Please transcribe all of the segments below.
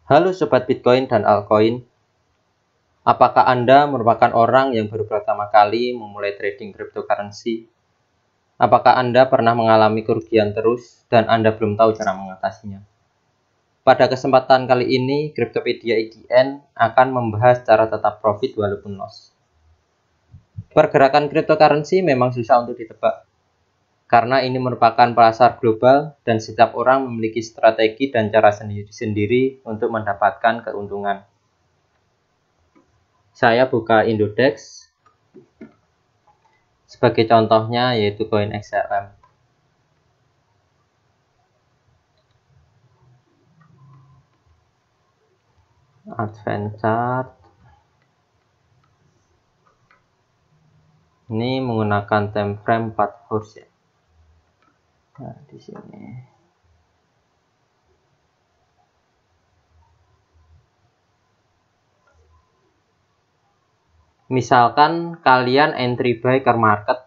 Halo Sobat Bitcoin dan Altcoin. Apakah Anda merupakan orang yang baru pertama kali memulai trading cryptocurrency? Apakah Anda pernah mengalami kerugian terus dan Anda belum tahu cara mengatasinya? Pada kesempatan kali ini, Cryptopedia IDN akan membahas cara tetap profit walaupun loss. Pergerakan cryptocurrency memang susah untuk ditebak, karena ini merupakan pasar global dan setiap orang memiliki strategi dan cara sendiri-sendiri untuk mendapatkan keuntungan. Saya buka Indodex. Sebagai contohnya yaitu koin XLM. Advance chart. Ini menggunakan time frame 4 hours ya. Nah, di sini. Misalkan kalian entry buy ke market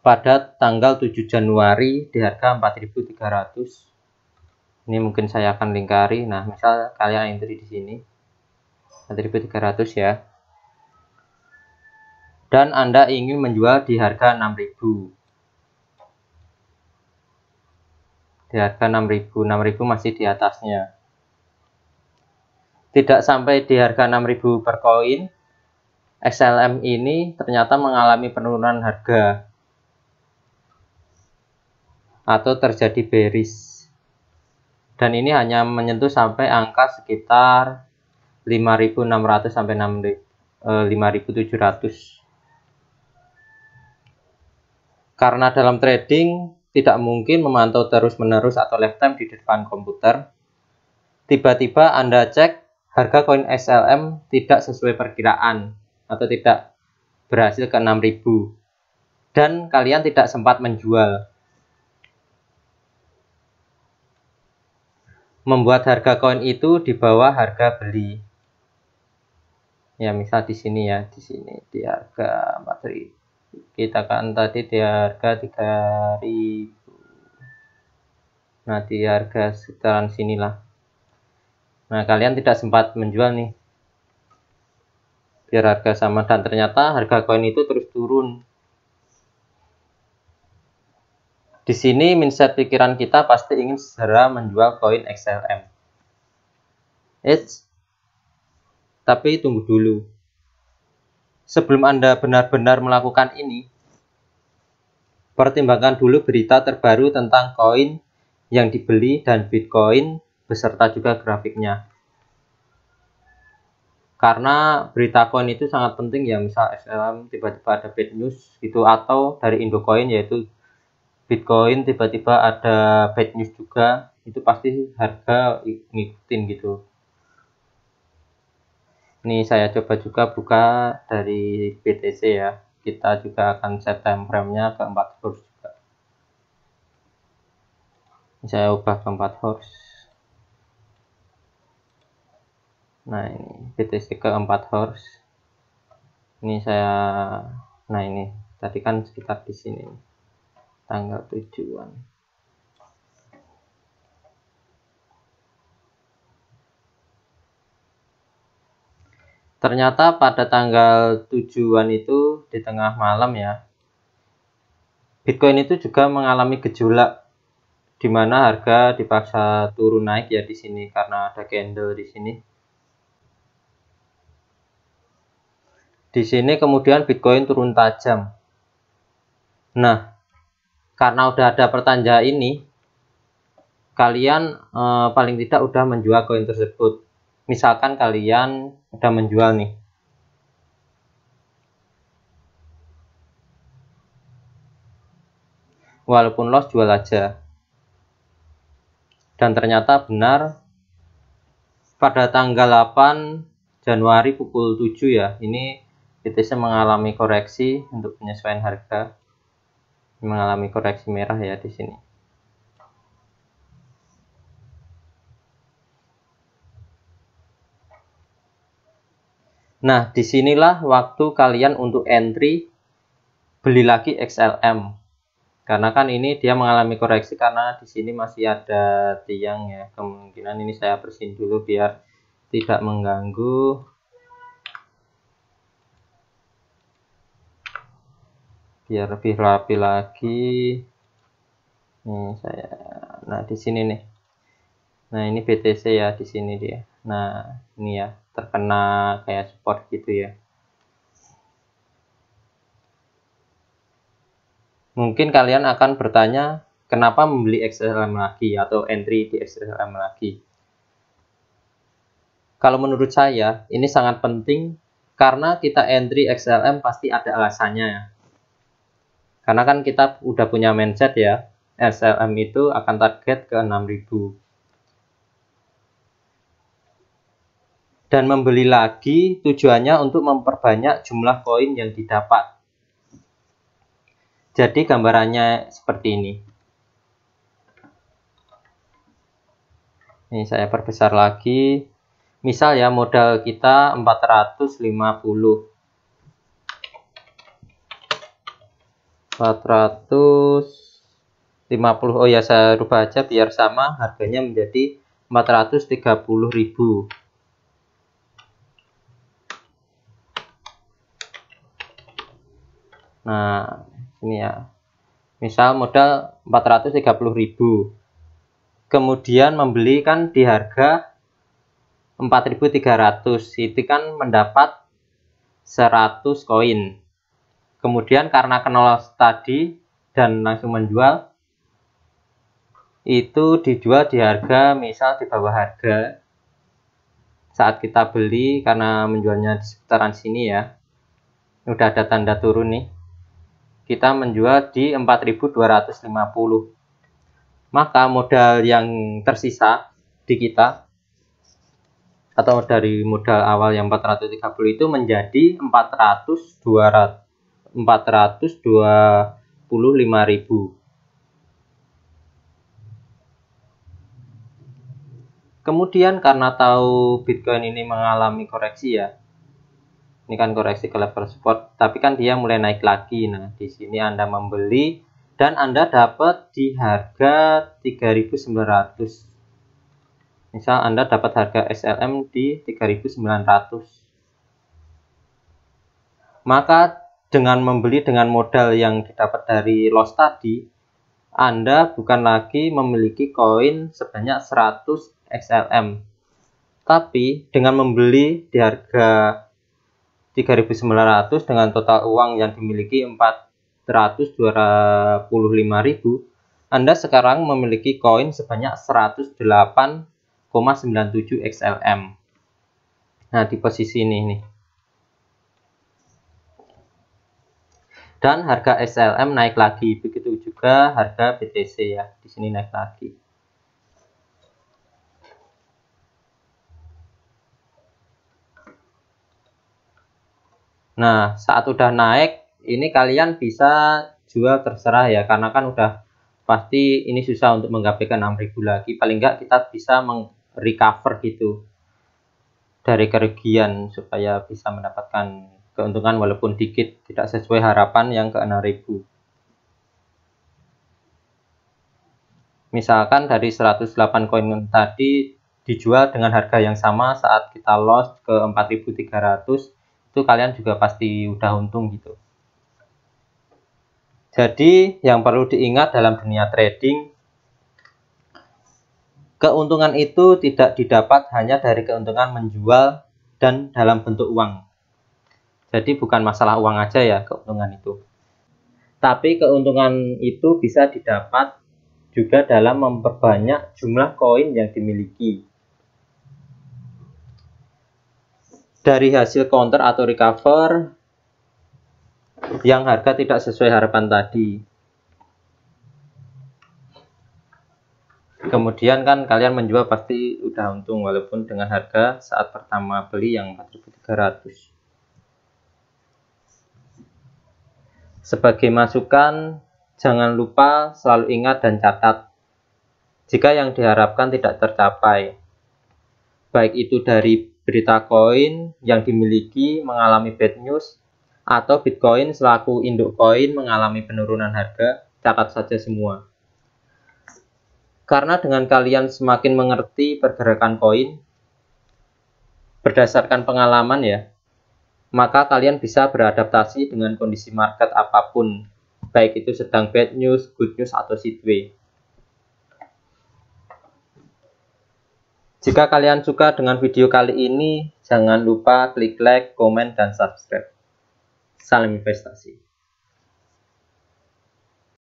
pada tanggal 7 Januari di harga 4.300. Ini mungkin saya akan lingkari. Nah, misal kalian entry di sini 4.300 ya. Dan Anda ingin menjual di harga 6.000. Di harga 6.000 masih di atasnya. Tidak sampai di harga 6.000 per koin, XLM ini ternyata mengalami penurunan harga atau terjadi bearish. Dan ini hanya menyentuh sampai angka sekitar 5.600 sampai 5.700. Karena dalam trading tidak mungkin memantau terus-menerus atau lifetime di depan komputer, tiba-tiba Anda cek harga koin XLM tidak sesuai perkiraan atau tidak berhasil ke 6.000 dan kalian tidak sempat menjual. Membuat harga koin itu di bawah harga beli. Ya, misal di sini ya, di sini di harga 4.000. Kita kan tadi di harga 3.000. Nah, di harga sekitaran sinilah. Nah, kalian tidak sempat menjual nih. Biar harga sama, dan ternyata harga koin itu terus turun. Di sini mindset pikiran kita pasti ingin segera menjual koin XLM. Tapi tunggu dulu. Sebelum Anda benar-benar melakukan ini, pertimbangkan dulu berita terbaru tentang koin yang dibeli dan Bitcoin beserta juga grafiknya. Karena berita koin itu sangat penting ya, misal XLM tiba-tiba ada bad news gitu, atau dari Indocoin yaitu Bitcoin tiba-tiba ada bad news juga, itu pasti harga ngikutin gitu. Ini saya coba juga buka dari BTC ya. Kita juga akan set time frame-nya ke 4 hours juga. Saya ubah ke 4 hours. Nah, ini BTC ke 4 hours. Ini saya, nah ini tadi kan sekitar di sini tanggal 7-an. Ternyata pada tanggal 7-an itu di tengah malam ya, Bitcoin itu juga mengalami gejolak di mana harga dipaksa turun naik ya di sini karena ada candle di sini. Di sini kemudian Bitcoin turun tajam. Nah, karena udah ada pertanda ini, kalian paling tidak udah menjual koin tersebut. Misalkan kalian udah menjual nih. Walaupun loss, jual aja. Dan ternyata benar pada tanggal 8 Januari pukul 7 ya, ini BTC mengalami koreksi untuk penyesuaian harga. Mengalami koreksi merah ya di sini. Nah, disinilah waktu kalian untuk entry beli lagi XLM. Karena kan ini dia mengalami koreksi karena di sini masih ada tiang ya. Kemungkinan ini saya bersihin dulu biar tidak mengganggu. Biar lebih rapi lagi. Nah di sini nih. Nah ini BTC ya, di sini dia. Nah ini ya, terkena kayak support gitu ya. Mungkin kalian akan bertanya, kenapa membeli XLM lagi atau entry di XLM lagi? Kalau menurut saya, ini sangat penting karena kita entry XLM pasti ada alasannya. Karena kan kita udah punya mindset ya, XLM itu akan target ke 6.000. Dan membeli lagi tujuannya untuk memperbanyak jumlah koin yang didapat. Jadi gambarannya seperti ini. Ini saya perbesar lagi. Misal ya modal kita 450. 450. Oh ya, saya rubah aja biar sama, harganya menjadi 430.000. Nah, ini ya. Misal modal 430.000. Kemudian membeli kan di harga 4.300. Itu kan mendapat 100 koin. Kemudian karena kena loss tadi dan langsung menjual, itu dijual di harga misal di bawah harga saat kita beli, karena menjualnya di sekitaran sini ya. Udah ada tanda turun nih. Kita menjual di 4.250. Maka modal yang tersisa di kita atau dari modal awal yang 430 itu menjadi 425.000. Kemudian karena tahu Bitcoin ini mengalami koreksi ya. Ini kan koreksi ke level support, tapi kan dia mulai naik lagi. Nah, di sini Anda membeli dan Anda dapat di harga 3.900. Misal Anda dapat harga XLM di 3.900. Maka dengan membeli dengan modal yang didapat dari loss tadi, Anda bukan lagi memiliki koin sebanyak 100 XLM. Tapi dengan membeli di harga 3.900 dengan total uang yang dimiliki 425.000, Anda sekarang memiliki koin sebanyak 108,97 XLM. Nah, di posisi ini nih. Dan harga XLM naik lagi, begitu juga harga BTC ya, di sini naik lagi. Nah, saat udah naik, ini kalian bisa jual terserah ya, karena kan udah pasti ini susah untuk menggapai ke 6.000 lagi. Paling nggak kita bisa recover gitu dari kerugian supaya bisa mendapatkan keuntungan walaupun dikit, tidak sesuai harapan yang ke 6.000. Misalkan dari 108 koin tadi dijual dengan harga yang sama saat kita loss ke 4.300, itu kalian juga pasti udah untung gitu. Jadi yang perlu diingat dalam dunia trading, keuntungan itu tidak didapat hanya dari keuntungan menjual dan dalam bentuk uang. Jadi bukan masalah uang aja ya keuntungan itu. Tapi keuntungan itu bisa didapat juga dalam memperbanyak jumlah koin yang dimiliki. Dari hasil counter atau recover yang harga tidak sesuai harapan tadi. Kemudian kan kalian menjual pasti udah untung walaupun dengan harga saat pertama beli yang 4.300. Sebagai masukan, jangan lupa selalu ingat dan catat jika yang diharapkan tidak tercapai. Baik itu dari berita koin yang dimiliki mengalami bad news, atau Bitcoin selaku induk koin mengalami penurunan harga, catat saja semua. Karena dengan kalian semakin mengerti pergerakan koin berdasarkan pengalaman ya, maka kalian bisa beradaptasi dengan kondisi market apapun, baik itu sedang bad news, good news, atau sideways. Jika kalian suka dengan video kali ini, jangan lupa klik like, komen, dan subscribe. Salam investasi.